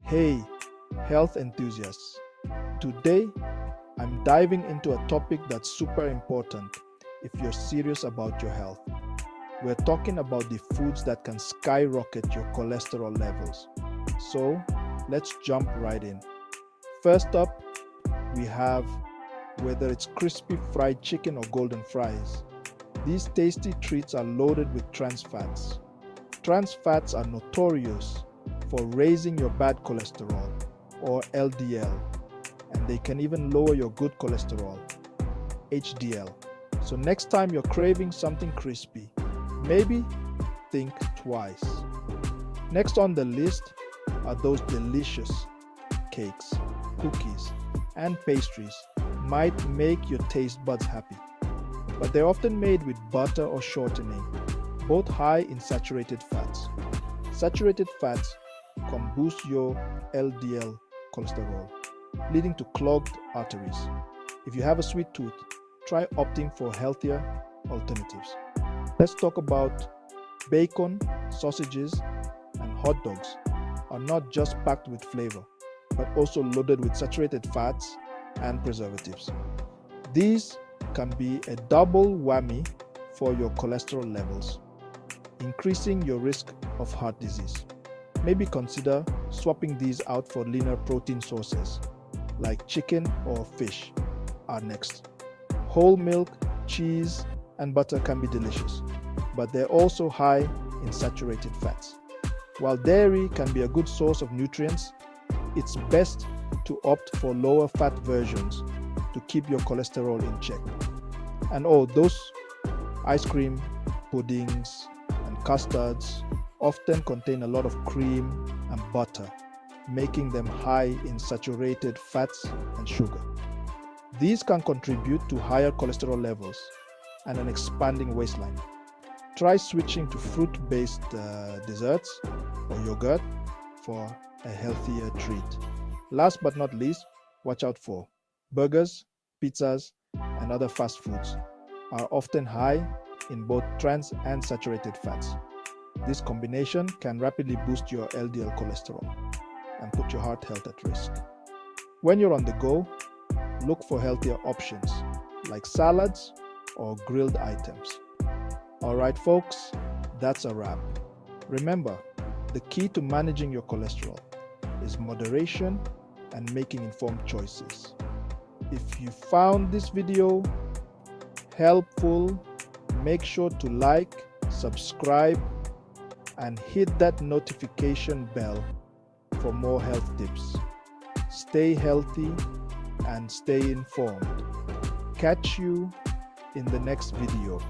Hey, health enthusiasts. Today, I'm diving into a topic that's super important if you're serious about your health. We're talking about the foods that can skyrocket your cholesterol levels. So, let's jump right in. First up, we have whether it's crispy fried chicken or golden fries. These tasty treats are loaded with trans fats. Trans fats are notorious for raising your bad cholesterol or LDL, and they can even lower your good cholesterol, HDL. So next time you're craving something crispy, maybe think twice. Next on the list are those delicious cakes, cookies, and pastries might make your taste buds happy, but they're often made with butter or shortening, both high in saturated fats. Saturated fats can boost your LDL cholesterol, leading to clogged arteries. If you have a sweet tooth, try opting for healthier alternatives. Let's talk about bacon, sausages, and hot dogs are not just packed with flavor, but also loaded with saturated fats and preservatives. These can be a double whammy for your cholesterol levels, increasing your risk of heart disease. Maybe consider swapping these out for leaner protein sources like chicken or fish are next. Whole milk, cheese, and butter can be delicious, but they're also high in saturated fats. While dairy can be a good source of nutrients, it's best to opt for lower fat versions to keep your cholesterol in check. And those ice cream, puddings, and custards often contain a lot of cream and butter, making them high in saturated fats and sugar. These can contribute to higher cholesterol levels and an expanding waistline. Try switching to fruit-based desserts or yogurt for a healthier treat. Last but not least, watch out for burgers, pizzas, and other fast foods are often high in both trans and saturated fats. This combination can rapidly boost your LDL cholesterol and put your heart health at risk. When you're on the go, look for healthier options like salads or grilled items. Alright, folks, that's a wrap. Remember, the key to managing your cholesterol is moderation and making informed choices. If you found this video helpful, make sure to like, subscribe, and hit that notification bell for more health tips. Stay healthy and stay informed. Catch you in the next video.